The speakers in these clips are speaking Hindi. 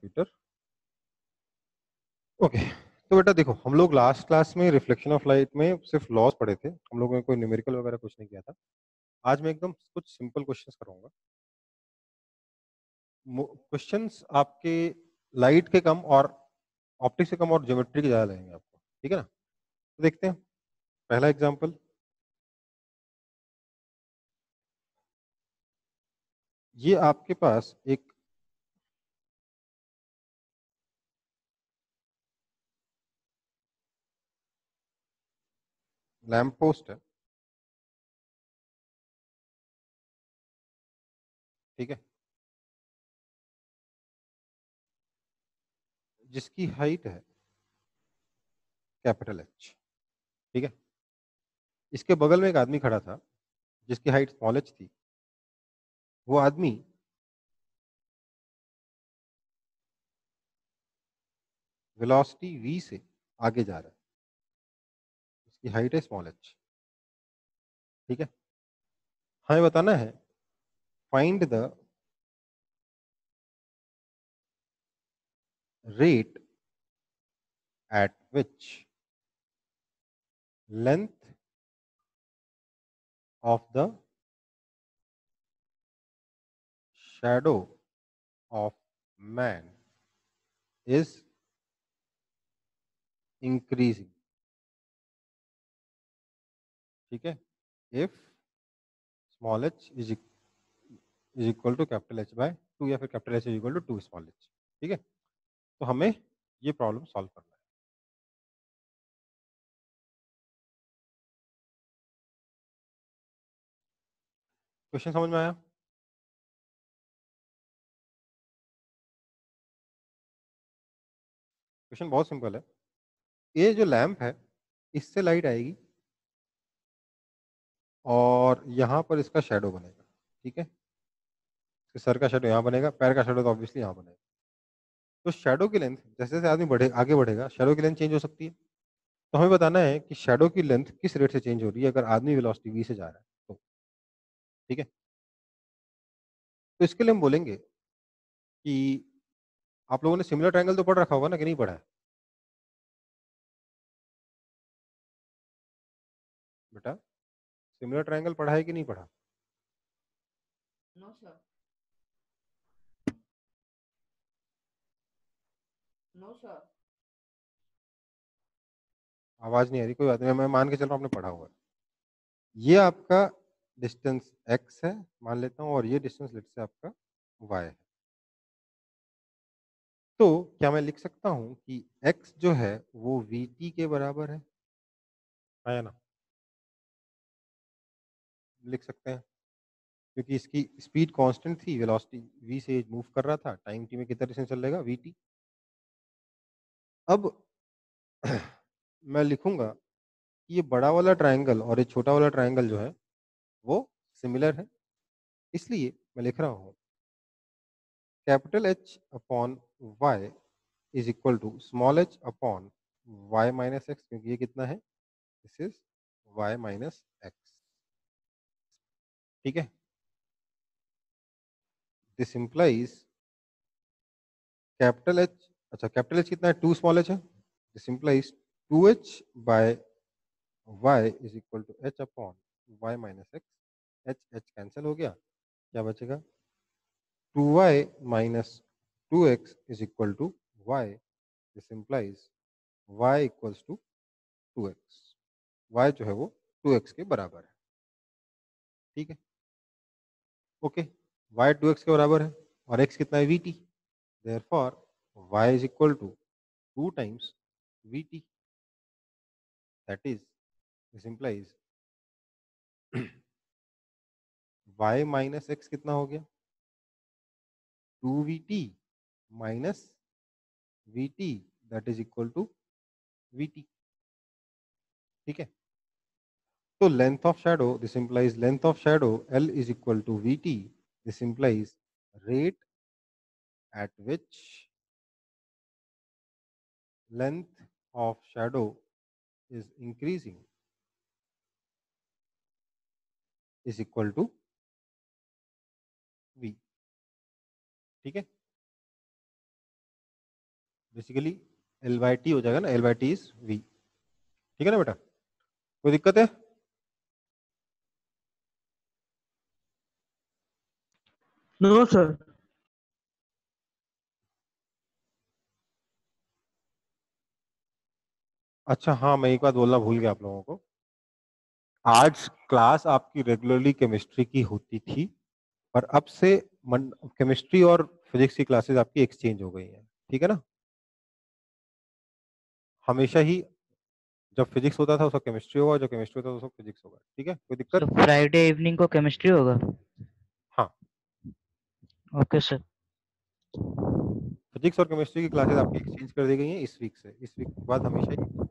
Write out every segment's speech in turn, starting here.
कंप्यूटर। ओके, तो बेटा देखो, हम लोग लास्ट क्लास में रिफ्लेक्शन ऑफ लाइट में सिर्फ लॉस पढ़े थे। हम लोगों ने कोई न्यूमेरिकल वगैरह कुछ नहीं किया था। आज मैं एकदम कुछ सिंपल क्वेश्चंस कराऊंगा। क्वेश्चंस आपके लाइट के कम और ऑप्टिक्स के कम और ज्योमेट्री के ज़्यादा लगेंगे आपको, ठीक है ना? तो देखते हैं पहला एग्जांपल। ये आपके पास एक लैंप पोस्ट है, ठीक है, जिसकी हाइट है कैपिटल एच, ठीक है। इसके बगल में एक आदमी खड़ा था जिसकी हाइट स्मॉल एच थी। वो आदमी वेलोसिटी v से आगे जा रहा है, उसकी हाइट है स्मॉल एच, ठीक है। हमें बताना है find the rate at which length of the shadow of man is increasing, ठीक है। if small h is equal to capital H by 2 या फिर capital H is equal to 2 small h, ठीक है। तो हमें ये प्रॉब्लम सॉल्व करना है। क्वेश्चन समझ में आया? क्वेश्चन बहुत सिंपल है। ये जो लैंप है इससे लाइट आएगी और यहाँ पर इसका शेडो बनेगा, ठीक है। इसके सर का शेडो यहाँ बनेगा, पैर का शेडो तो ऑब्वियसली यहाँ बनेगा। तो शेडो की लेंथ जैसे जैसे आदमी आगे बढ़ेगा शेडो की लेंथ चेंज हो सकती है। तो हमें बताना है कि शेडो की लेंथ किस रेट से चेंज हो रही है अगर आदमी वेलोसिटी v से जा रहा है तो, ठीक है। तो इसके लिए हम बोलेंगे कि आप लोगों ने सिमिलर ट्रायंगल तो पढ़ रखा होगा ना, कि नहीं पढ़ा है बेटा? सिमिलर ट्रायंगल पढ़ा है कि नहीं पढ़ा? No sir. No sir. आवाज नहीं आ रही, कोई बात नहीं, मैं मान के चल रहा हूँ आपने पढ़ा हुआ है। ये आपका डिस्टेंस x है मान लेता हूँ और ये डिस्टेंस लेट से आपका y है। तो क्या मैं लिख सकता हूँ कि x जो है वो vt के बराबर है ना? लिख सकते हैं क्योंकि इसकी स्पीड कांस्टेंट थी, वेलोसिटी v से मूव कर रहा था, टाइम t में कितना डिस्टेंस चल लेगा vt। अब मैं लिखूंगा कि ये बड़ा वाला ट्रायंगल और ये छोटा वाला ट्रायंगल जो है वो सिमिलर है, इसलिए मैं लिख रहा हूँ capital H upon y is equal to small h upon y minus x, क्योंकि ये कितना है, this is y minus x, ठीक है। दिस इंप्लाइज कैपिटल H, अच्छा कैपिटल H कितना है, 2 स्मॉल h है। This implies 2h by y is equal to h upon y minus x. h cancel हो गया, क्या बचेगा, 2y minus 2x is equal to y। This implies y equals to 2x, y जो है वो 2x के बराबर है, ठीक है। ओके, y 2x के बराबर है और x कितना है, vt। Therefore y is equal to 2 times vt, that is this implies y minus x कितना हो गया, 2vt minus vt, that is equal to vt, ठीक है। तो length of shadow, this implies length of shadow l is equal to vt। This implies rate at which length of shadow is increasing is equal to v, ठीक है। बेसिकली L/T हो जाएगा ना, L/T इज V। ठीक है ना बेटा, कोई दिक्कत है? No sir. अच्छा हाँ, मैं एक बात बोलना भूल गया आप लोगों को। आज क्लास आपकी रेगुलरली केमिस्ट्री की होती थी, पर अब से केमिस्ट्री और फिजिक्स की क्लासेस आपकी एक्सचेंज हो गई हैं। ठीक है ना? हमेशा ही जब फिजिक्स होता था उसका केमिस्ट्री होगा, जब केमिस्ट्री होता था उसका फिजिक्स होगा। ठीक है, कोई सो दिक्कत? फ्राइडे इवनिंग को केमिस्ट्री होगा। हाँ, ओके सर। फिजिक्स और केमिस्ट्री की क्लासेस आपकी एक्सचेंज कर दी गई हैं इस वीक से। इस वीक के बाद हमेशा ही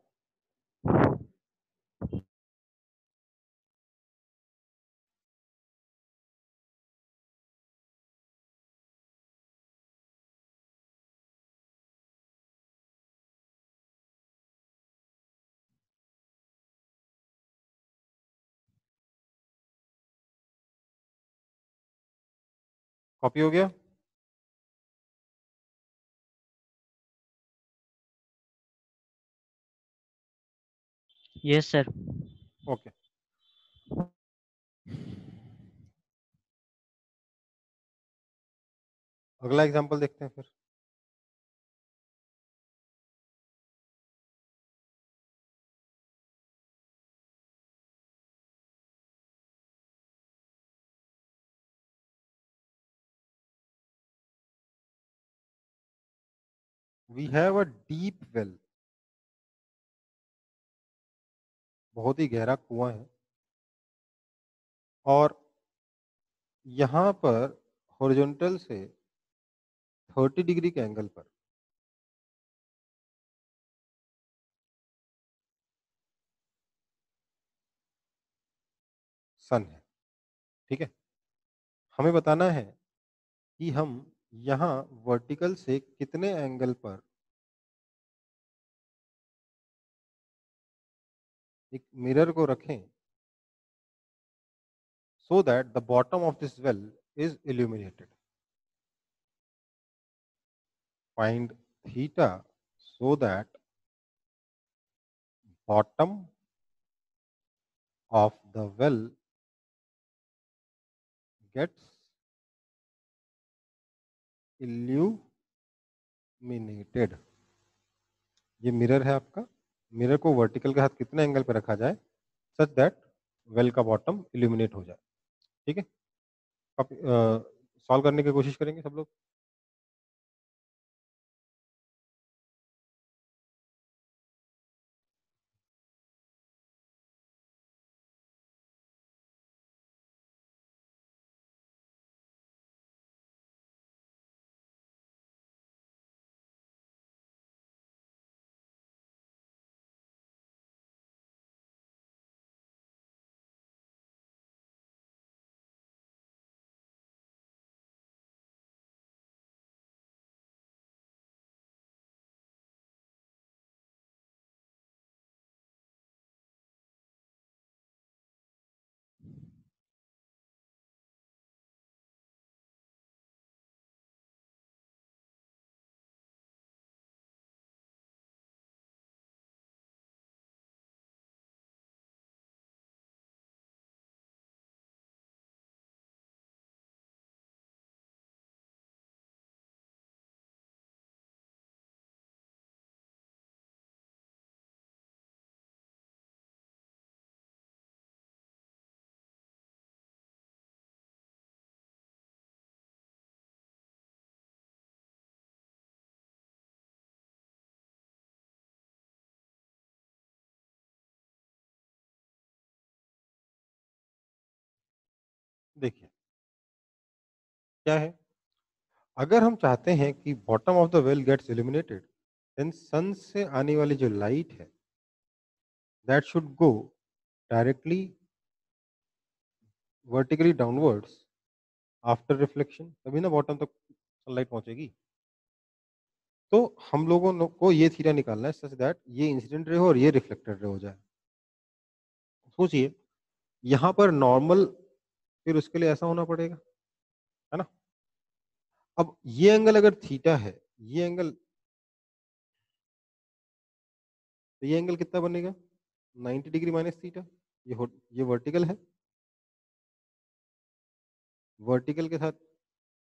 कॉपी हो गया। Yes sir. ओके, अगला एग्जांपल देखते हैं फिर। We have a deep well, बहुत ही गहरा कुआं है, और यहाँ पर हॉरिजॉन्टल से 30 डिग्री के एंगल पर सन है। ठीक है, हमें बताना है कि हम यहाँ वर्टिकल से कितने एंगल पर एक मिरर को रखें so that the bottom of this well is illuminated. Find theta so that bottom of the well gets illuminated. ये मिरर है आपका, मिरर को वर्टिकल के साथ कितने एंगल पे रखा जाए सच दैट वेल का बॉटम इल्यूमिनेट हो जाए। ठीक है, आप सॉल्व करने की कोशिश करेंगे सब लोग। देखिए क्या है, अगर हम चाहते हैं कि bottom of the well gets illuminated, then sun से आने वाली जो लाइट है that should go directly vertically downwards after reflection, तभी ना बॉटम तक सनलाइट पहुंचेगी। तो हम लोगों को ये थीटा निकालना है सच दैट ये इंसिडेंट रे हो और ये रिफ्लेक्टेड रे हो जाए। सोचिए यहाँ पर नॉर्मल, फिर उसके लिए ऐसा होना पड़ेगा, है ना? अब ये एंगल अगर थीटा है, ये एंगल तो ये एंगल कितना बनेगा 90 डिग्री माइनस थीटा। ये वर्टिकल है, वर्टिकल के साथ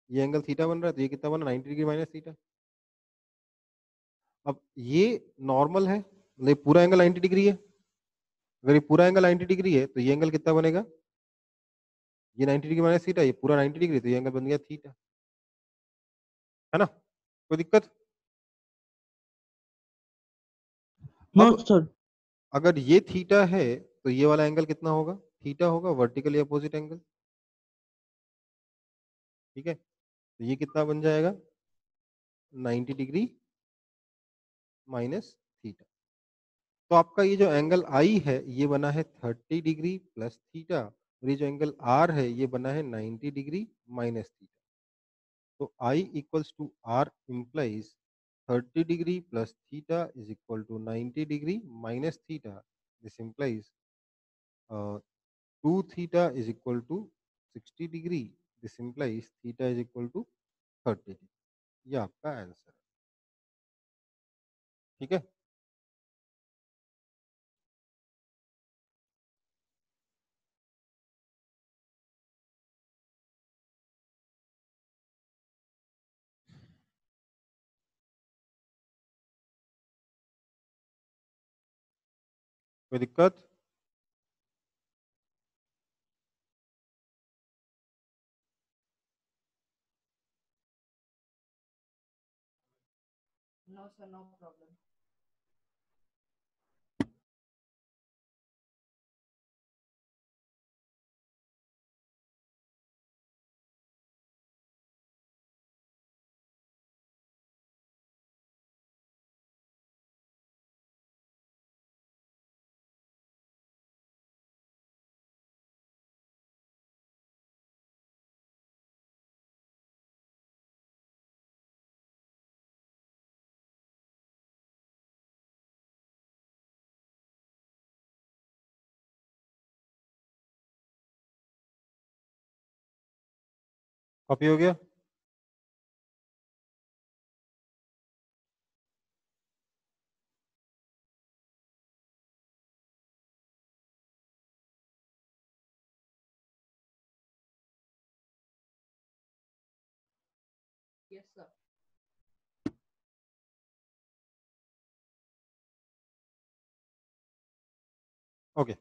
ये एंगल थीटा बन रहा है, तो ये कितना बना 90 डिग्री माइनस थीटा। अब ये नॉर्मल है, मतलब ये पूरा एंगल 90 डिग्री है। अगर ये पूरा एंगल 90 डिग्री है तो ये एंगल कितना बनेगा, ये 90 डिग्री माइनस थीटा, ये पूरा 90 डिग्री, तो ये एंगल बन गया थीटा, है ना। कोई दिक्कत? नो अब सर। अगर ये थीटा है तो ये वाला एंगल कितना होगा, थीटा होगा, वर्टिकली अपोजिट एंगल। ठीक है, तो ये कितना बन जाएगा 90 डिग्री माइनस थीटा। तो आपका ये जो एंगल आई है ये बना है 30 डिग्री प्लस थीटा, और ये जो एंगल आर है ये बना है 90 डिग्री माइनस थीटा। तो I equals to R implies 30 degree plus theta is equal to 90 degree minus theta. This implies 2 theta is equal to 60 degree. This implies theta is equal to 30 degree. ये आपका आंसर है। ठीक है, कोई दिक्कत? No, sir, no problem. Copy हो गया? Yes, sir. ओके,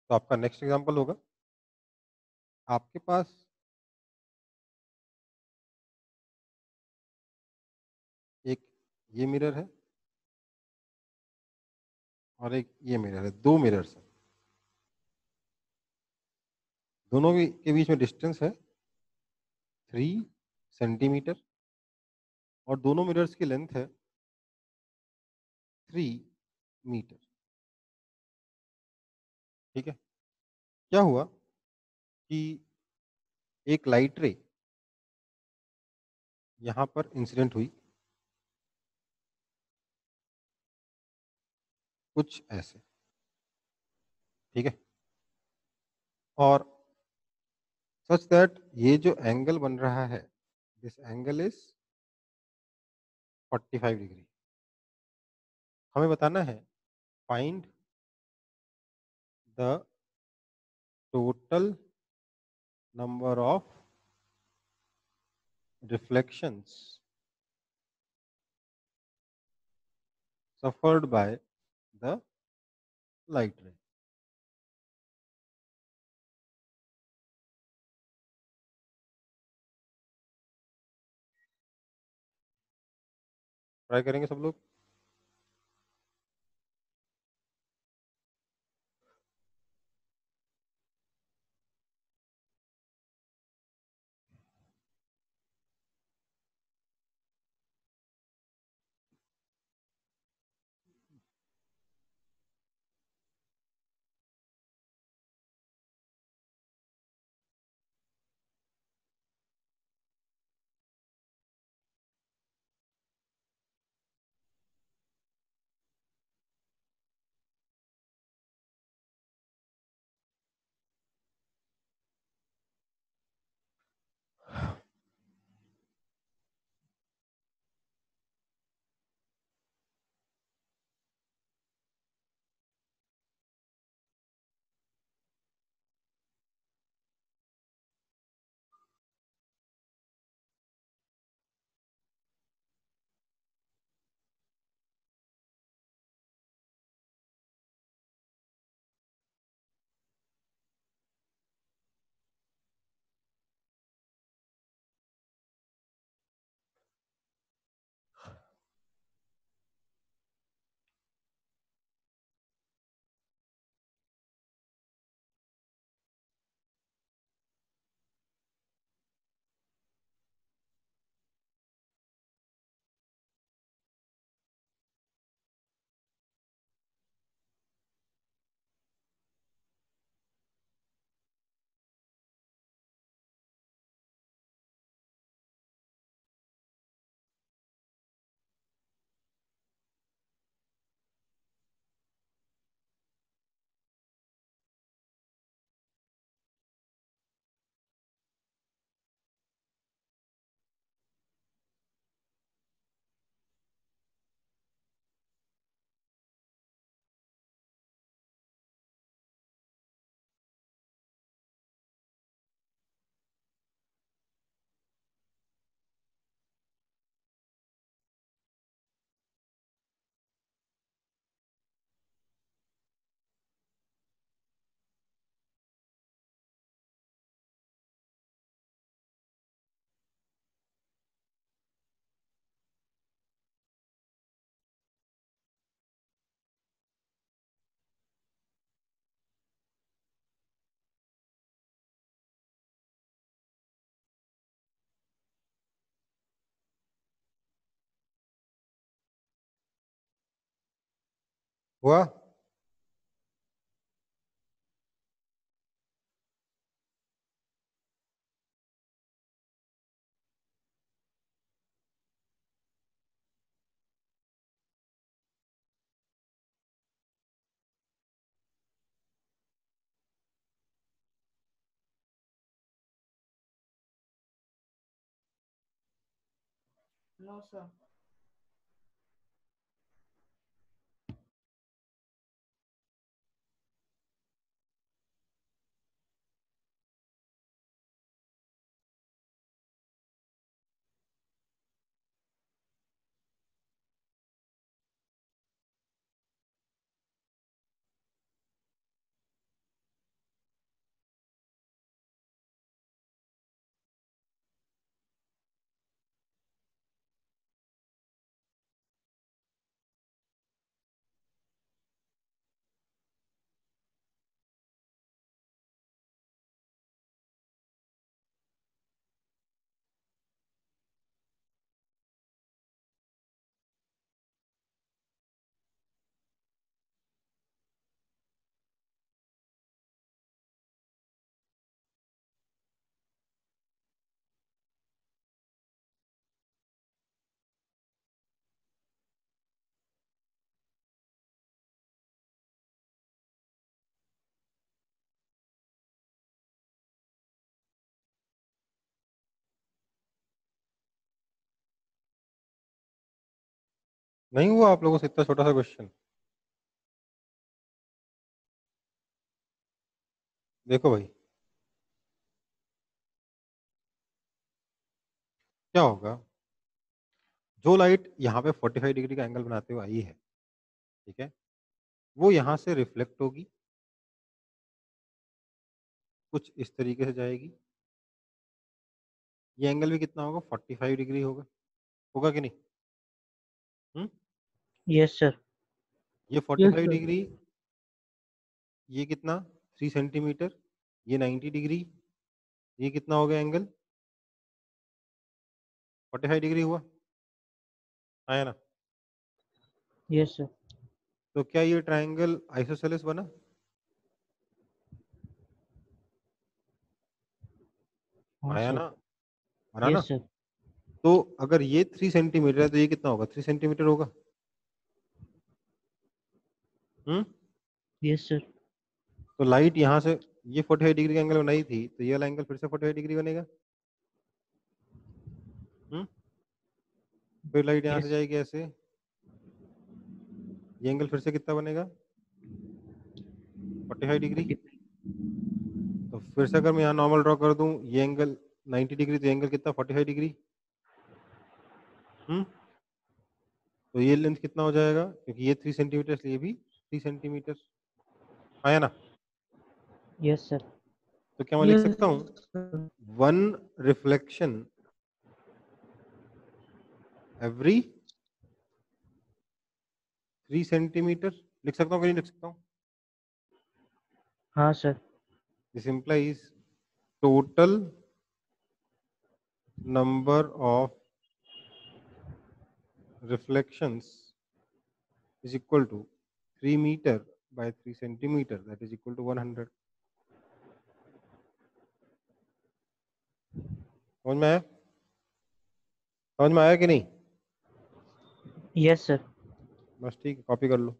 तो आपका नेक्स्ट एग्जांपल होगा, आपके पास एक ये मिरर है और एक ये मिरर है, दो मिरर्स हैं, दोनों के बीच में डिस्टेंस है 3 सेंटीमीटर, और दोनों मिरर्स की लेंथ है 3 मीटर। ठीक है, क्या हुआ कि एक लाइट रे यहाँ पर इंसिडेंट हुई, कुछ ऐसे। ठीक है, और सच दैट ये जो एंगल बन रहा है, दिस एंगल इज 45 डिग्री। हमें बताना है find the total number of reflections suffered by the light ray। Try करेंगे सब लोग। हुआ? No, sir. नहीं हुआ आप लोगों से इतना छोटा सा क्वेश्चन? देखो भाई, क्या होगा, जो लाइट यहाँ पे 45 डिग्री का एंगल बनाते हुए आई है, ठीक है, वो यहाँ से रिफ्लेक्ट होगी, कुछ इस तरीके से जाएगी, ये एंगल भी कितना होगा, 45 डिग्री होगा, होगा कि नहीं? हम्म? Yes, sir. ये Yes, 45 sir. डिग्री, ये कितना, 3 सेंटीमीटर, ये 90 डिग्री, ये कितना हो गया एंगल, 45 डिग्री हुआ, आया ना? Yes, sir. तो क्या ये ट्रायंगल आइसोसेलेस बना? हाँ आया सर. ना? बना ना? Yes, sir. तो अगर ये 3 सेंटीमीटर है तो ये कितना होगा, 3 सेंटीमीटर होगा। हम्म? Yes, sir. तो लाइट यहाँ से, ये 45 डिग्री का एंगल बनाई थी, तो ये वाला एंगल फिर से 45 डिग्री बनेगा। हम्म? फिर लाइट यहाँ से Yes. जाएगी ऐसे, ये एंगल फिर से कितना बनेगा, 45 डिग्री। तो फिर से अगर मैं यहाँ नॉर्मल ड्रॉ कर दूं, ये एंगल 90 डिग्री, तो एंगल कितना, 45 डिग्री। हम्म? तो ये लेंथ कितना हो जाएगा, क्योंकि ये 3 सेंटीमीटर, इसलिए ये भी 3 सेंटीमीटर, आया ना? Yes, sir. तो क्या मैं लिख Yes, सकता हूँ, sir. 1 रिफ्लेक्शन एवरी 3 सेंटीमीटर, लिख सकता हूँ कि नहीं लिख सकता हूँ? हाँ sir. This implies total number of reflections is equal to 3 meter by 3 centimeter, that is equal to 100। समझ में आया? समझ में आया कि नहीं? Yes, sir. बस ठीक है, कॉपी कर लो।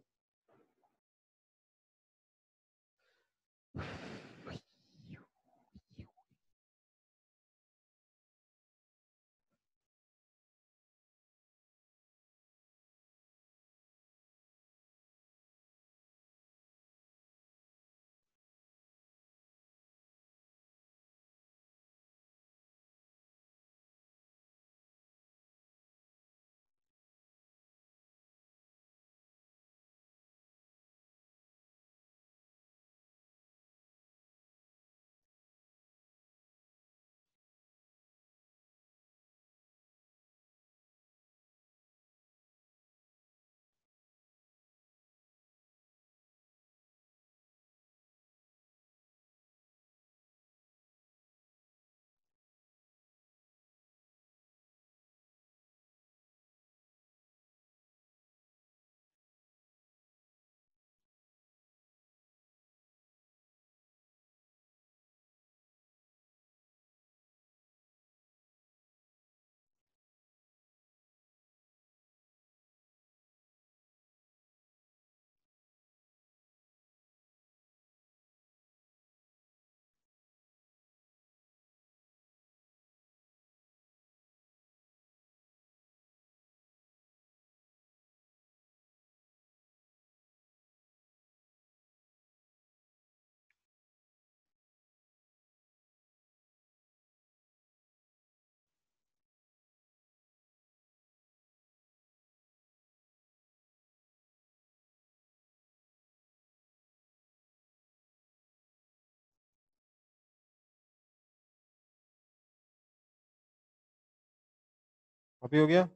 कॉपी हो गया?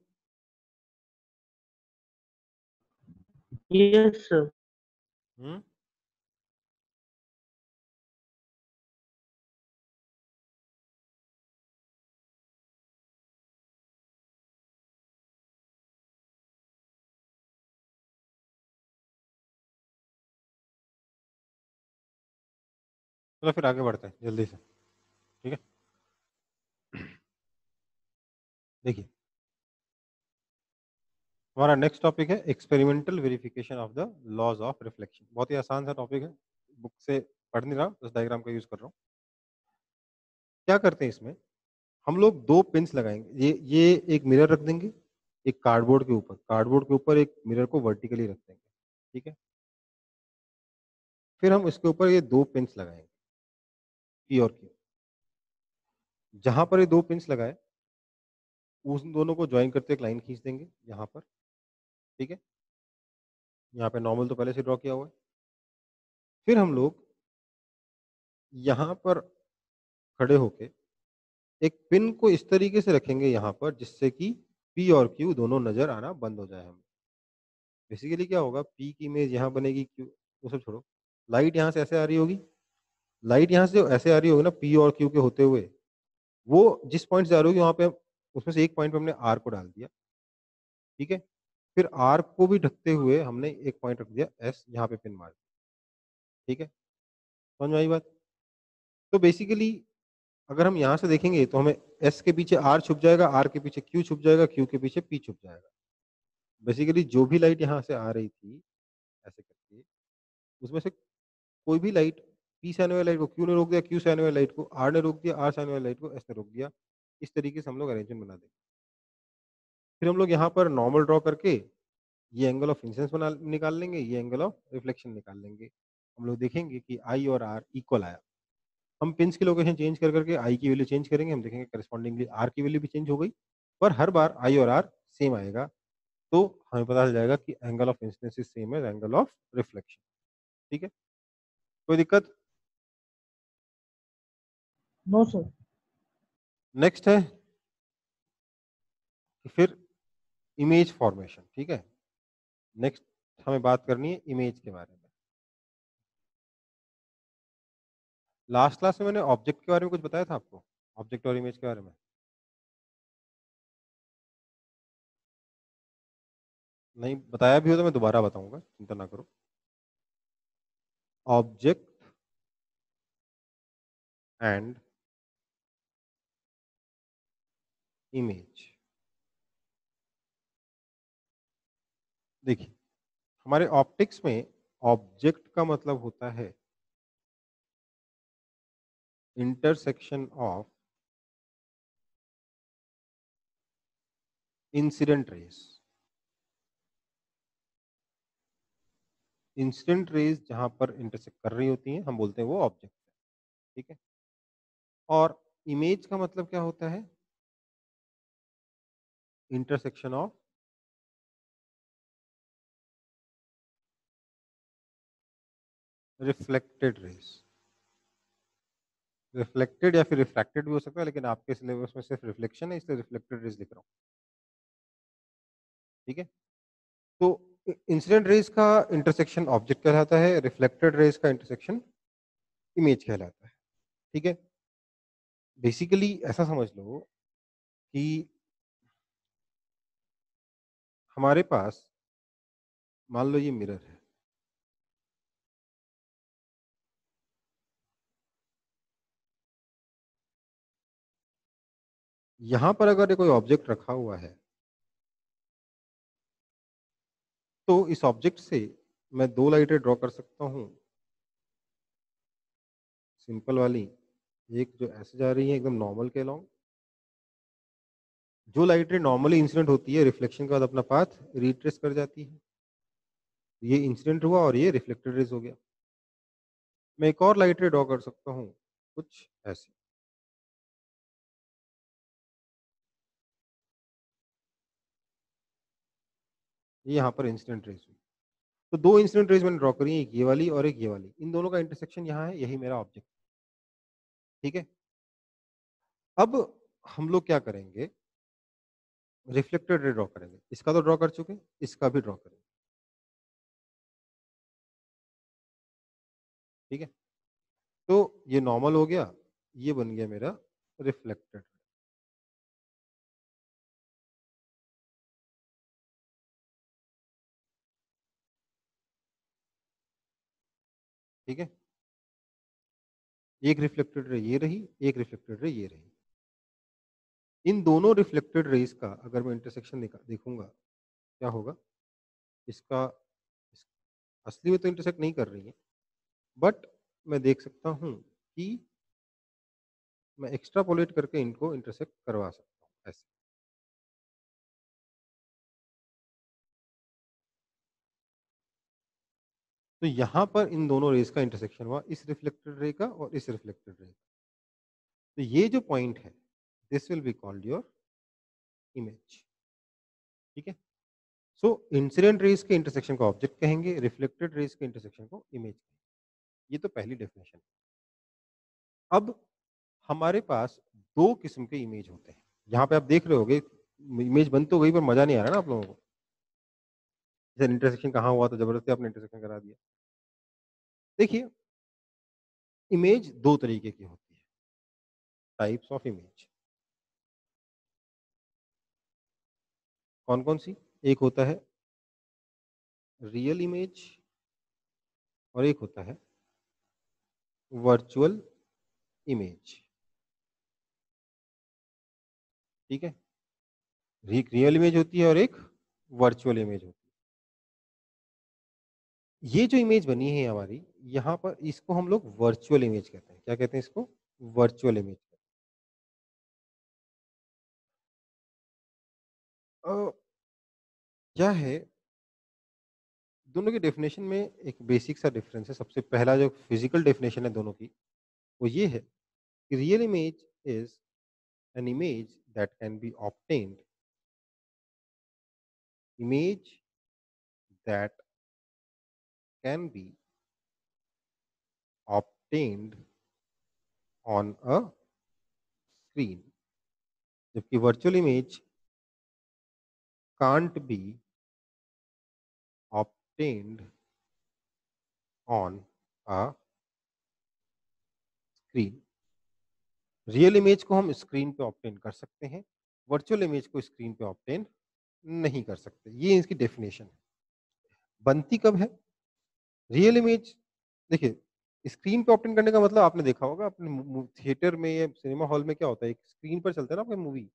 Yes, sir. हम्म, चलो फिर आगे बढ़ते हैं जल्दी से। ठीक है, देखिए हमारा नेक्स्ट टॉपिक है experimental verification of the laws of reflection. बहुत ही आसान सा टॉपिक है, बुक से पढ़ नहीं रहा, बस डायग्राम का यूज कर रहा हूँ। क्या करते हैं इसमें, हम लोग दो पिंस लगाएंगे। ये एक मिरर रख देंगे एक कार्डबोर्ड के ऊपर एक मिरर को वर्टिकली रख देंगे। ठीक है, फिर हम इसके ऊपर ये दो पिंस लगाएंगे, पी और क्यू। जहां पर ये दो पिंस लगाए उन दोनों को ज्वाइन करते एक लाइन खींच देंगे यहाँ पर। ठीक है, यहाँ पे नॉर्मल तो पहले से ड्रॉ किया हुआ है। फिर हम लोग यहाँ पर खड़े होके एक पिन को इस तरीके से रखेंगे यहाँ पर जिससे कि पी और क्यू दोनों नजर आना बंद हो जाए हमें। बेसिकली क्या होगा, पी की इमेज यहाँ बनेगी, क्यू वो सब छोड़ो, लाइट यहाँ से ऐसे आ रही होगी, लाइट यहाँ से ऐसे आ रही होगी ना पी और क्यू के होते हुए, वो जिस पॉइंट से आ रही होगी वहाँ पे उसमें से एक पॉइंट पे हमने आर को डाल दिया। ठीक है, फिर आर को भी ढकते हुए हमने एक पॉइंट रख दिया एस, यहाँ पे पिन मार दिया। ठीक है, समझ में आई बात? तो बेसिकली अगर हम यहाँ से देखेंगे तो हमें एस के पीछे आर छुप जाएगा, आर के पीछे क्यू छुप जाएगा, क्यू के पीछे पी छुप जाएगा। बेसिकली जो भी लाइट यहाँ से आ रही थी ऐसे करके, उसमें से कोई भी लाइट, पी से आने वाली लाइट को क्यू ने रोक दिया, क्यू से आने वाली लाइट को आर ने रोक दिया, आर से आने वाली लाइट को एस ने रोक दिया। इस तरीके से हम लोग अरेंजमेंट बना देंगे। फिर हम लोग यहाँ पर नॉर्मल ड्रॉ करके ये एंगल ऑफ इंसिडेंस बना निकाल लेंगे, ये एंगल ऑफ रिफ्लेक्शन निकाल लेंगे। हम लोग देखेंगे कि आई और आर इक्वल आया। हम पिंस की लोकेशन चेंज कर करके आई की वैल्यू चेंज करेंगे, हम देखेंगे करस्पॉन्डिंगली आर की वैल्यू भी चेंज हो गई, पर हर बार आई और आर सेम आएगा। तो हमें पता चल जाएगा कि angle of incidence is same as angle of reflection. ठीक है, कोई दिक्कत? No, sir. नेक्स्ट है कि फिर इमेज फॉर्मेशन। ठीक है, नेक्स्ट हमें बात करनी है इमेज के बारे में। लास्ट क्लास में मैंने ऑब्जेक्ट के बारे में कुछ बताया था आपको, ऑब्जेक्ट और इमेज के बारे में। नहीं बताया भी हो तो मैं दोबारा बताऊंगा, चिंता ना करो। ऑब्जेक्ट एंड इमेज, देखिए हमारे ऑप्टिक्स में ऑब्जेक्ट का मतलब होता है intersection of incident raise. Incident raise जहां पर इंटरसेक्ट कर रही होती हैं हम बोलते हैं वो ऑब्जेक्ट है। ठीक है, और इमेज का मतलब क्या होता है, intersection of reflected raise. Reflected या फिर रिफ्रैक्टेड भी हो सकता है, लेकिन आपके सिलेबस में सिर्फ रिफ्लेक्शन है इसलिए रिफ्लेक्टेड रेज लिख रहा हूँ। ठीक है, तो इंसिडेंट रेज का इंटरसेक्शन ऑब्जेक्ट कहलाता है, रिफ्लेक्टेड रेज का इंटरसेक्शन इमेज कहलाता है। ठीक है, बेसिकली ऐसा समझ लो कि हमारे पास मान लो ये मिरर है, यहां पर अगर कोई ऑब्जेक्ट रखा हुआ है तो इस ऑब्जेक्ट से मैं दो लाइटें ड्रॉ कर सकता हूं, सिंपल वाली। एक जो ऐसे जा रही है एकदम नॉर्मल के अलॉन्ग, जो लाइटें नॉर्मली इंसिडेंट होती है रिफ्लेक्शन के बाद अपना पाथ रिट्रेस कर जाती है, ये इंसिडेंट हुआ और ये रिफ्लेक्टेड रेज हो गया। मैं एक और लाइटें ड्रॉ कर सकता हूँ कुछ ऐसे, ये यहाँ पर इंसिडेंट रेज हुई। तो दो इंसिडेंट रेज मैंने ड्रॉ करी है, एक ये वाली और एक ये वाली, इन दोनों का इंटरसेक्शन यहाँ है, यही मेरा ऑब्जेक्ट। ठीक है, अब हम लोग क्या करेंगे, रिफ्लेक्टेड रे ड्रॉ करेंगे। इसका तो ड्रॉ कर चुके हैं, इसका भी ड्रॉ करेंगे। ठीक है, तो ये नॉर्मल हो गया, ये बन गया मेरा रिफ्लेक्टेड। ठीक है, एक रिफ्लेक्टेड रे ये रही, एक रिफ्लेक्टेड रे ये रही। इन दोनों रिफ्लेक्टेड रेज का अगर मैं इंटरसेक्शन देखूंगा क्या होगा, इसका असली में तो इंटरसेक्ट नहीं कर रही है, बट मैं देख सकता हूं कि मैं एक्स्ट्रापोलेट करके इनको इंटरसेक्ट करवा सकता हूं ऐसे। तो यहां पर इन दोनों रेज का इंटरसेक्शन हुआ, इस रिफ्लेक्टेड रे का और इस रिफ्लेक्टेड रे का। तो ये जो पॉइंट है, this will be called your image. ठीक है, सो इंसिडेंट रेज के इंटरसेक्शन को ऑब्जेक्ट कहेंगे, रिफ्लेक्टेड रेज के इंटरसेक्शन को इमेज कहेंगे। ये तो पहली डेफिनेशन। अब हमारे पास दो किस्म के इमेज होते हैं। यहाँ पे आप देख रहे होगे इमेज बन तो गई पर मजा नहीं आ रहा ना आप लोगों को। जैसे इंटरसेक्शन कहाँ हुआ तो जबरदस्ती आपने इंटरसेक्शन करा दिया। देखिए, इमेज दो तरीके की होती है, टाइप्स ऑफ इमेज। कौन कौन सी? एक होता है रियल इमेज और एक होता है वर्चुअल इमेज। ठीक है, एक रियल इमेज होती है और एक वर्चुअल इमेज होती है। ये जो इमेज बनी है हमारी, यहाँ पर इसको हम लोग वर्चुअल इमेज कहते हैं। क्या कहते हैं इसको? Virtual image. क्या है, दोनों की डेफिनेशन में एक बेसिक सा डिफरेंस है। सबसे पहला जो फिजिकल डेफिनेशन है दोनों की, वो ये है कि real image is an image that can be obtained, image that can be obtained on a screen, जबकि virtual image can't be obtained on a screen. Real image को हम स्क्रीन पे ऑब्टेन कर सकते हैं, वर्चुअल इमेज को स्क्रीन पे ऑब्टेन नहीं कर सकते। ये इसकी डेफिनेशन है। बनती कब है रियल इमेज? देखिए, स्क्रीन पे ऑब्टेन करने का मतलब आपने देखा होगा अपने थिएटर में या सिनेमा हॉल में क्या होता है, एक स्क्रीन पर चलता है ना आपकी मूवी।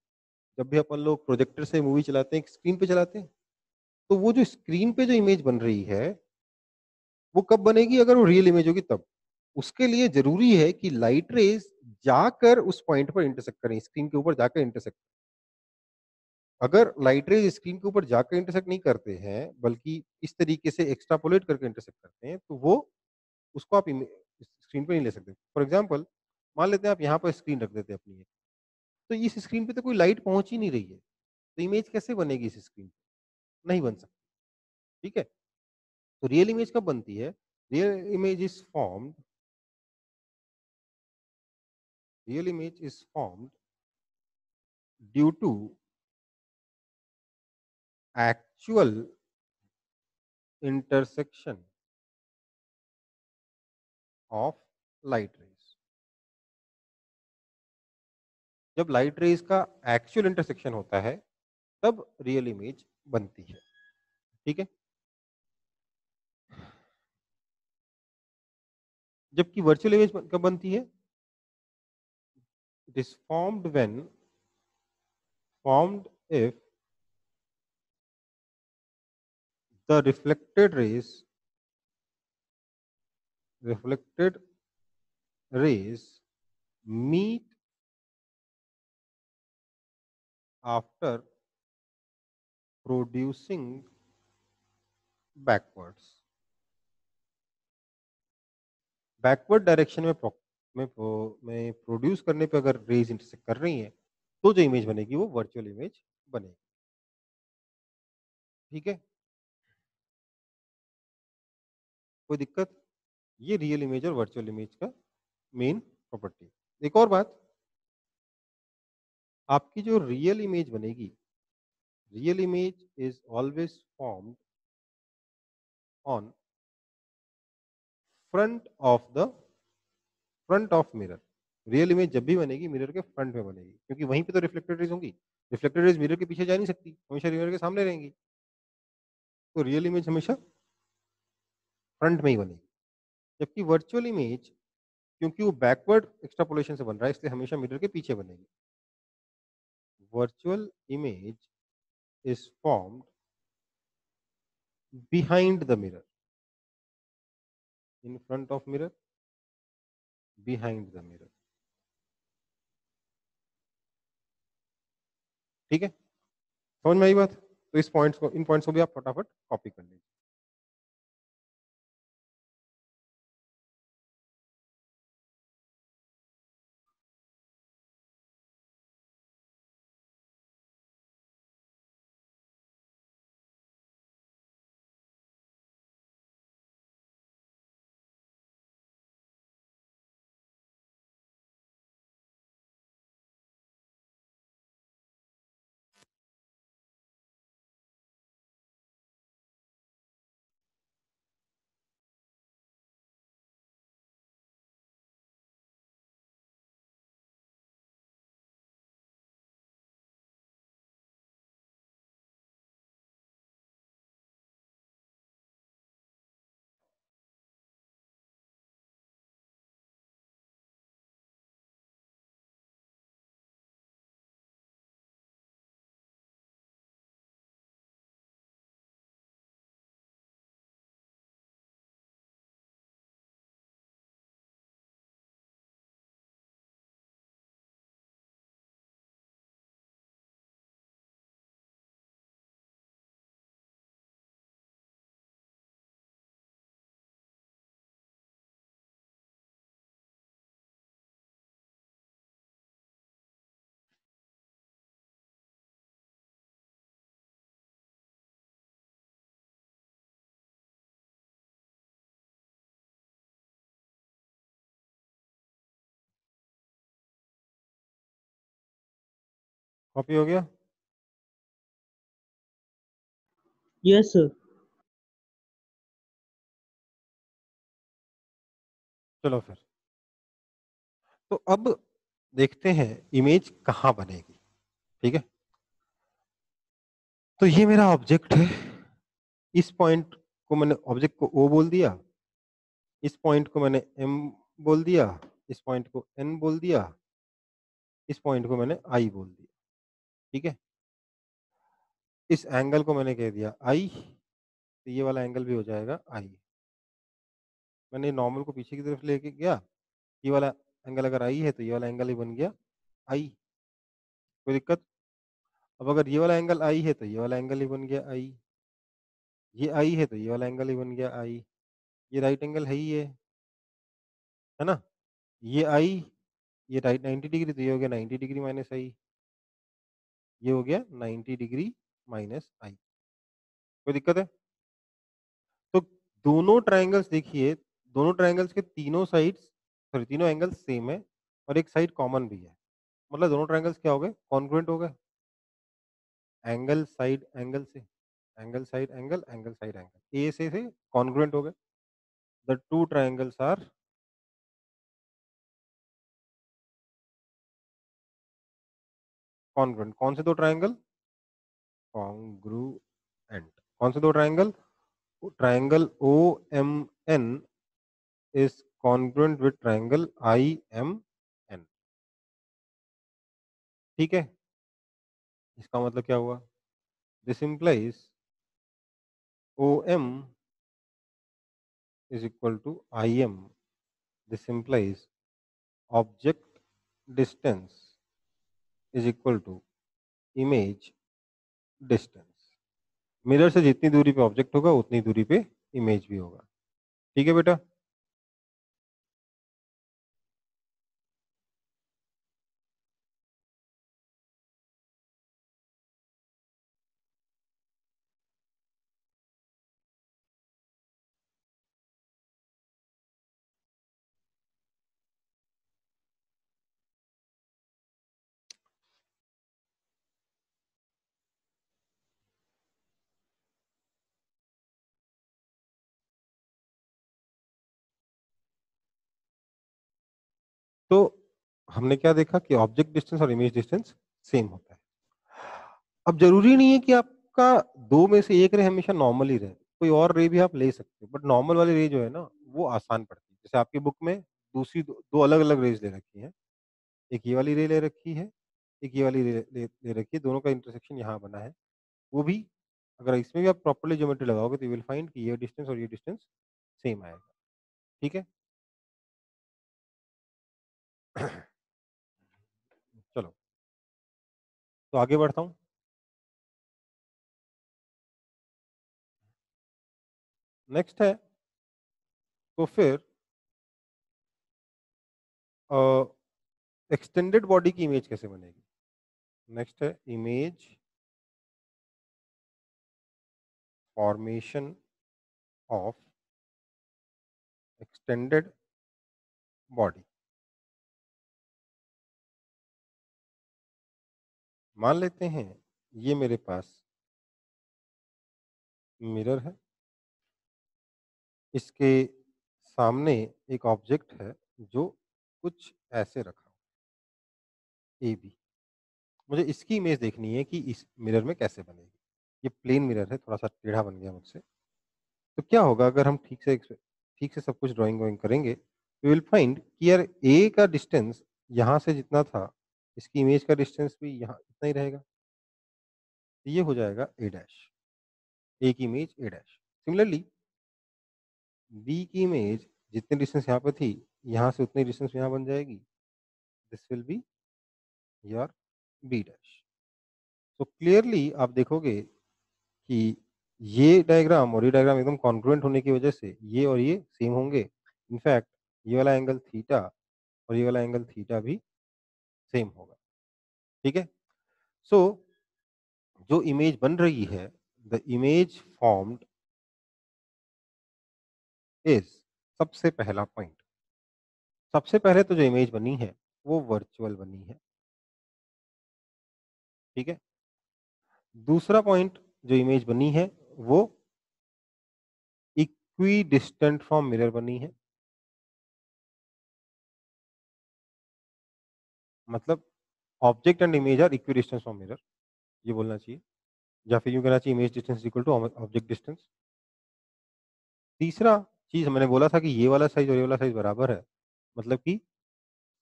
जब भी अपन लोग प्रोजेक्टर से मूवी चलाते हैं, एक स्क्रीन पे चलाते हैं, तो वो जो स्क्रीन पे जो इमेज बन रही है, वो कब बनेगी? अगर वो रियल इमेज होगी तब। उसके लिए जरूरी है कि लाइट रेज जाकर उस पॉइंट पर इंटरसेक्ट करें, स्क्रीन के ऊपर जाकर इंटरसेक्ट। अगर लाइट रेज स्क्रीन के ऊपर जाकर इंटरसेक्ट नहीं करते हैं, बल्कि इस तरीके से एक्स्ट्रापोलेट करके इंटरसेक्ट करते हैं, तो वो उसको आप स्क्रीन पे नहीं ले सकते। फॉर एग्जाम्पल, मान लेते हैं आप यहाँ पर स्क्रीन रख देते हैं अपनी एक, तो इस स्क्रीन पे तो कोई लाइट पहुंच ही नहीं रही है, तो इमेज कैसे बनेगी इस स्क्रीन पे? नहीं बन सकती। ठीक है, तो रियल इमेज कब बनती है? Real image is formed, real image is formed due to actual intersection of light rays. जब लाइट रेज का एक्चुअल इंटरसेक्शन होता है, तब रियल इमेज बनती है। ठीक है, जबकि वर्चुअल इमेज कब बनती है? It is formed when, formed if the reflected rays meet after producing backwards। Backward direction में में प्रोड्यूस करने पे अगर रेज इंटरसेक्ट कर रही हैं, तो जो इमेज बनेगी वो वर्चुअल इमेज बनेगी। ठीक है, कोई दिक्कत? ये रियल इमेज और वर्चुअल इमेज का मेन प्रॉपर्टी। एक और बात, आपकी जो रियल इमेज बनेगी, real image is always formed on front of mirror. Real image जब भी बनेगी मिरर के फ्रंट में बनेगी, क्योंकि वहीं पे तो रिफ्लेक्टेड रेज होंगी। रिफ्लेक्टेड रेज मिरर के पीछे जा नहीं सकती, हमेशा मिरर के सामने रहेंगी। तो रियल इमेज हमेशा फ्रंट में ही बनेगी। जबकि वर्चुअल इमेज, क्योंकि वो बैकवर्ड एक्सट्रापोलेशन से बन रहा है, इसलिए हमेशा मिरर के पीछे बनेगी। Virtual image is formed behind the mirror, in front of mirror, behind the mirror. ठीक है, समझ में आई बात? तो इस पॉइंट्स को, इन पॉइंट्स को भी आप फटाफट कॉपी कर लीजिए। कॉपी हो गया? Yes, sir. चलो फिर, तो अब देखते हैं इमेज कहाँ बनेगी। ठीक है, तो ये मेरा ऑब्जेक्ट है। इस पॉइंट को मैंने ऑब्जेक्ट को ओ बोल दिया, इस पॉइंट को मैंने एम बोल दिया, इस पॉइंट को एन बोल दिया, इस पॉइंट को मैंने आई बोल दिया। ठीक है, इस एंगल को मैंने कह दिया आई, तो ये वाला एंगल भी हो जाएगा आई। मैंने नॉर्मल को पीछे की तरफ लेके गया, ये वाला एंगल अगर आई है तो ये वाला एंगल ही बन गया आई। कोई दिक्कत? अब अगर ये वाला एंगल आई है तो ये वाला एंगल ही बन गया आई, ये आई है तो ये वाला एंगल ही बन गया आई। ये राइट एंगल है ही है ना? ये आई, ये राइट 90 डिग्री, तो ये हो गया 90 डिग्री माइनस आई, ये हो गया 90 डिग्री माइनस आई। कोई दिक्कत है? तो दोनों ट्रायंगल्स देखिए, दोनों ट्रायंगल्स के तीनों साइड्स, सॉरी तीनों एंगल्स सेम है और एक साइड कॉमन भी है। मतलब दोनों ट्रायंगल्स क्या हो गए? कॉन्ग्रुएंट हो गए। एंगल साइड एंगल से, angle side angle, angle side angle, A से कॉन्ग्रुएंट हो गए। The two triangles are congruent. कौन से दो ट्रायंगल? कॉन्ग्रुएंट। कौन से दो triangle? Triangle O M N is congruent with triangle IMN। ठीक है, इसका मतलब क्या हुआ? This implies OM is equal to IM। This implies object distance is equal to image distance। Mirror से जितनी दूरी पे ऑब्जेक्ट होगा उतनी दूरी पे इमेज भी होगा। ठीक है बेटा? हमने क्या देखा कि ऑब्जेक्ट डिस्टेंस और इमेज डिस्टेंस सेम होता है। अब जरूरी नहीं है कि आपका दो में से एक रे हमेशा नॉर्मल ही रहे, कोई और रे भी आप ले सकते हो, बट नॉर्मल वाली रे जो है ना वो आसान पड़ती है। जैसे आपकी बुक में दूसरी दो अलग अलग रेज ले रखी है, एक ये वाली रे ले रखी है, एक ये वाली रे ले रखी है, दोनों का इंटरसेक्शन यहाँ बना है। वो भी अगर इसमें भी आप प्रॉपर्ली ज्योमेट्री लगाओगे तो यू विल फाइंड कि ये डिस्टेंस और ये डिस्टेंस सेम आएगा। ठीक है। चलो तो आगे बढ़ता हूँ। नेक्स्ट है तो फिर एक्सटेंडेड बॉडी की इमेज कैसे बनेगी। नेक्स्ट है image formation of extended body. मान लेते हैं ये मेरे पास मिरर है, इसके सामने एक ऑब्जेक्ट है जो कुछ ऐसे रखा ए बी। मुझे इसकी इमेज देखनी है कि इस मिरर में कैसे बनेगी। ये प्लेन मिरर है, थोड़ा सा टेढ़ा बन गया मुझसे। तो क्या होगा अगर हम ठीक से सब कुछ ड्राइंग वाइंग करेंगे, वी विल फाइंड कि यार ए का डिस्टेंस यहाँ से जितना था, इसकी इमेज का डिस्टेंस भी यहाँ इतना ही रहेगा। तो ये हो जाएगा ए डैश, ए की image A dash. Similarly B की इमेज जितने डिस्टेंस यहाँ पे थी, यहाँ से उतनी डिस्टेंस यहाँ बन जाएगी। This will be your B dash. तो क्लियरली आप देखोगे कि ये डायग्राम और ये डायग्राम एकदम कॉन्ग्रुएंट होने की वजह से ये और ये सेम होंगे। इनफैक्ट ये वाला एंगल थीटा और ये वाला एंगल थीटा भी सेम होगा। ठीक है। सो जो इमेज बन रही है, द इमेज फॉर्म्ड इज, सबसे पहला पॉइंट, सबसे पहले तो जो इमेज बनी है वो वर्चुअल बनी है। ठीक है। दूसरा पॉइंट जो इमेज बनी है वो इक्वी डिस्टेंट फ्रॉम मिरर बनी है। मतलब object and image are equi distance from mirror, ये बोलना चाहिए, या फिर यूँ कहना चाहिए image distance equal to object distance. तीसरा चीज़ मैंने बोला था कि ये वाला साइज़ और ये वाला साइज़ बराबर है, मतलब कि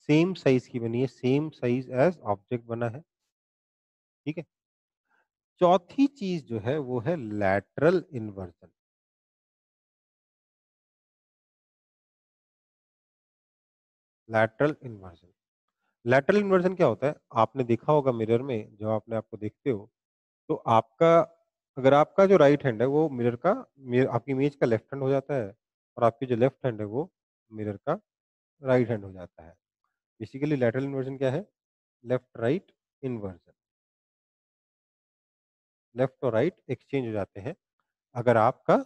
सेम साइज़ की बनी है, सेम साइज़ एज़ ऑब्जेक्ट बना है। ठीक है। चौथी चीज़ जो है वो है lateral inversion. Lateral inversion, lateral inversion क्या होता है? आपने देखा होगा मिरर में, जब आपने आपको देखते हो तो आपका, अगर आपका जो राइट हैंड है वो मिरर का, आपकी इमेज का लेफ्ट हैंड हो जाता है, और आपकी जो लेफ्ट हैंड है वो मिरर का राइट हैंड हो जाता है। बेसिकली लैटरल इन्वर्जन क्या है? Left right inversion. लेफ्ट और राइट एक्सचेंज हो जाते हैं अगर आपका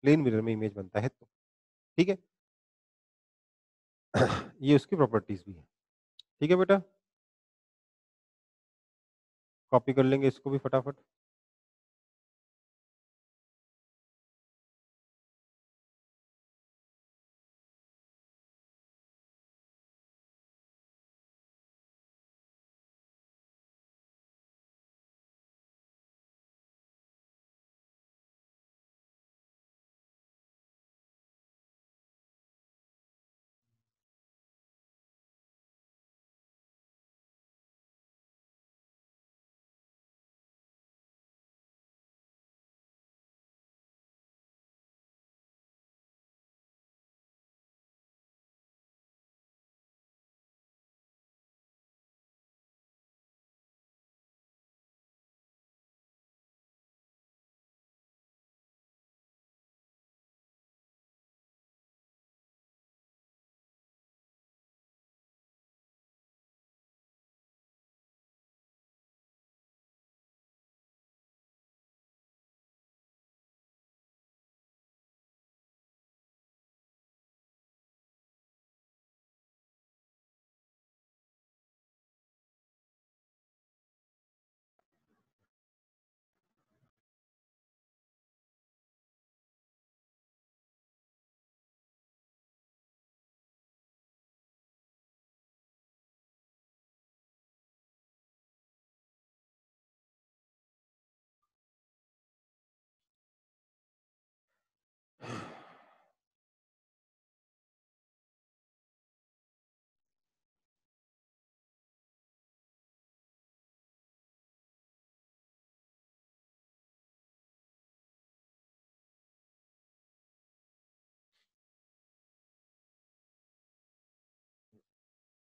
प्लेन मिरर में इमेज बनता है तो। ठीक है। ये उसकी प्रॉपर्टीज भी है। ठीक है बेटा, कॉपी कर लेंगे इसको भी फटाफट।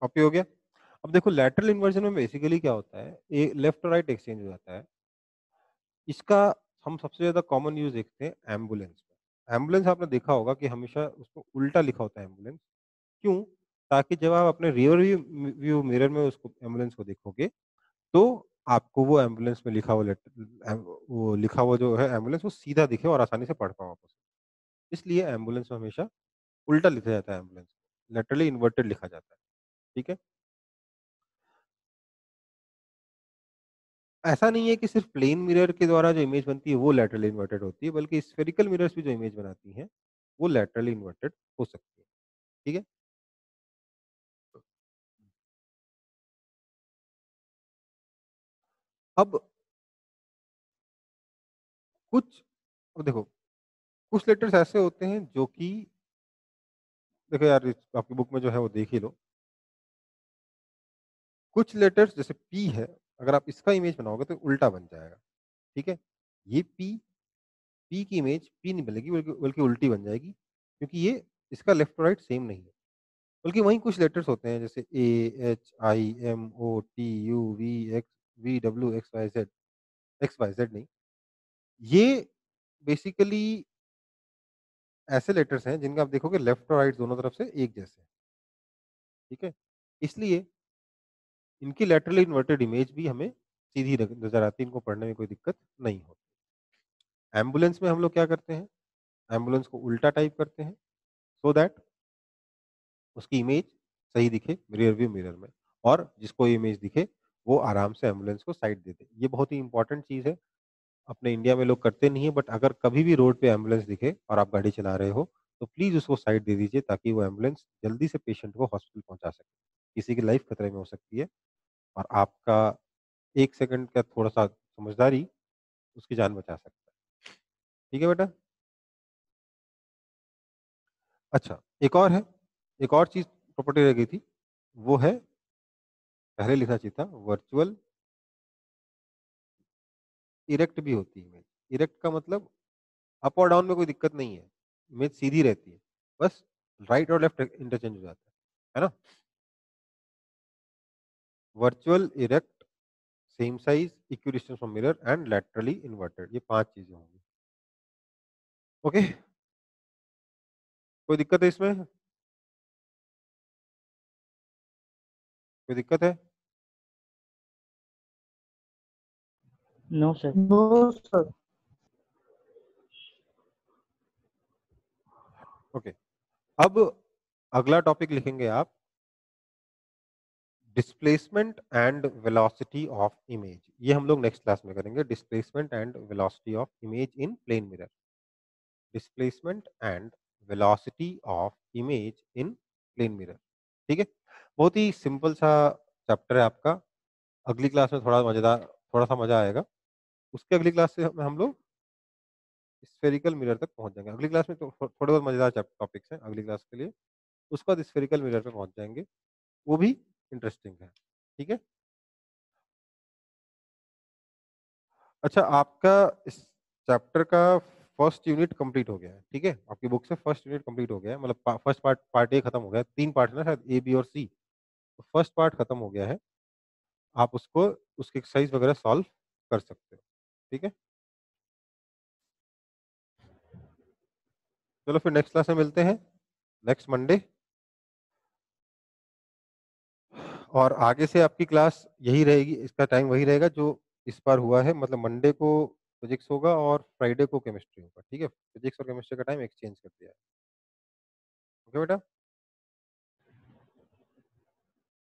कॉपी हो गया। अब देखो लैटरल इन्वर्जन में बेसिकली क्या होता है, ए लेफ्ट और राइट एक्सचेंज हो जाता है। इसका हम सबसे ज़्यादा कॉमन यूज़ देखते हैं एम्बुलेंस में। एम्बुलेंस आपने देखा होगा कि हमेशा उसको उल्टा लिखा होता है एम्बुलेंस। क्यों? ताकि जब आप अपने रियर व्यू मिरर में उसको एम्बुलेंस को देखोगे, तो आपको वो एम्बुलेंस में लिखा हुआ वो लिखा हुआ जो है एम्बुलेंस वो सीधा दिखे और आसानी से पढ़ पाओ आप उसे। इसलिए एम्बुलेंस में हमेशा उल्टा लिखा जाता है एम्बुलेंस को, लैटरली इन्वर्टेड लिखा जाता है, ठीक है? ऐसा नहीं है कि सिर्फ प्लेन मिरर के द्वारा जो इमेज बनती है वो लैटरली इन्वर्टेड होती है, बल्कि स्फेरिकल मिरर्स भी जो इमेज बनाती हैं, वो लैटरली इन्वर्टेड हो सकती है, ठीक है? अब कुछ अब देखो, कुछ लेटर्स ऐसे होते हैं जो कि देखो यार इस आपकी बुक में जो है वो देख ही लो। कुछ लेटर्स जैसे पी है, अगर आप इसका इमेज बनाओगे तो उल्टा बन जाएगा, ठीक है? ये पी पी की इमेज पी नहीं बनेगी बल्कि बल्कि उल्टी बन जाएगी, क्योंकि ये इसका लेफ्ट और राइट सेम नहीं है। बल्कि वहीं कुछ लेटर्स होते हैं जैसे A, H, I, M, O, T, U, V, X, V, W, X, Y, Z नहीं। ये बेसिकली ऐसे लेटर्स हैं जिनका आप देखोगे लेफ्ट और राइट दोनों तरफ से एक जैसे हैं, ठीक है? इसलिए इनकी लैटरली इन्वर्टेड इमेज भी हमें सीधी नज़र आती है, इनको पढ़ने में कोई दिक्कत नहीं होती। एम्बुलेंस में हम लोग क्या करते हैं? एम्बुलेंस को उल्टा टाइप करते हैं सो दैट उसकी इमेज सही दिखे रियर व्यू मिरर में, और जिसको इमेज दिखे वो आराम से एम्बुलेंस को साइड दे दे। ये बहुत ही इंपॉर्टेंट चीज़ है, अपने इंडिया में लोग करते नहीं है, बट अगर कभी भी रोड पे एम्बुलेंस दिखे और आप गाड़ी चला रहे हो, तो प्लीज़ उसको साइड दे दीजिए ताकि वो एम्बुलेंस जल्दी से पेशेंट को हॉस्पिटल पहुँचा सके। किसी की लाइफ खतरे में हो सकती है और आपका 1 सेकंड का थोड़ा-सा समझदारी उसकी जान बचा सकता है। ठीक है बेटा? अच्छा, एक और चीज़ प्रॉपर्टी रह गई थी, वो है पहले लिखना चाहिए था वर्चुअल इरेक्ट भी होती है इमेज। इरेक्ट का मतलब अप और डाउन में कोई दिक्कत नहीं है, इमेज सीधी रहती है, बस राइट और लेफ्ट इंटरचेंज हो जाता है ना? Virtual erect, same size, equidistance from mirror and laterally inverted, ये 5 चीज़ें होंगी। ओके, कोई दिक्कत है इसमें? कोई दिक्कत है? No, sir. No, sir. Okay, अब अगला टॉपिक लिखेंगे आप displacement and velocity of image. ये हम लोग नेक्स्ट क्लास में करेंगे, displacement and velocity of image in plane mirror. Displacement and velocity of image in plane mirror, ठीक है? बहुत ही सिंपल सा चैप्टर है आपका। अगली क्लास में थोड़ा सा मजा आएगा। उसके अगली क्लास से हम लोग स्फेरिकल मिरर तक पहुंच जाएंगे। अगली क्लास में तो थोड़े बहुत मजेदार टॉपिक्स हैं अगली क्लास के लिए। उसके बाद स्फेरिकल मिरर पे पहुंच जाएंगे, वो भी इंटरेस्टिंग है, ठीक है? अच्छा, आपका इस चैप्टर का फर्स्ट यूनिट कंप्लीट हो गया है, ठीक है? आपकी बुक से फर्स्ट यूनिट कंप्लीट हो गया है, मतलब फर्स्ट पार्ट ए खत्म हो गया है। 3 पार्ट है ना शायद, ए, बी और सी। तो फर्स्ट पार्ट खत्म हो गया है। आप उसको उसके एक्सरसाइज वगैरह सॉल्व कर सकते हो, ठीक है? चलो फिर नेक्स्ट क्लास में मिलते हैं, नेक्स्ट मंडे। और आगे से आपकी क्लास यही रहेगी, इसका टाइम वही रहेगा जो इस बार हुआ है, मतलब मंडे को फिजिक्स होगा और फ्राइडे को केमिस्ट्री होगा, ठीक है? फिजिक्स और केमिस्ट्री का टाइम एक्सचेंज कर दिया है। ओके बेटा?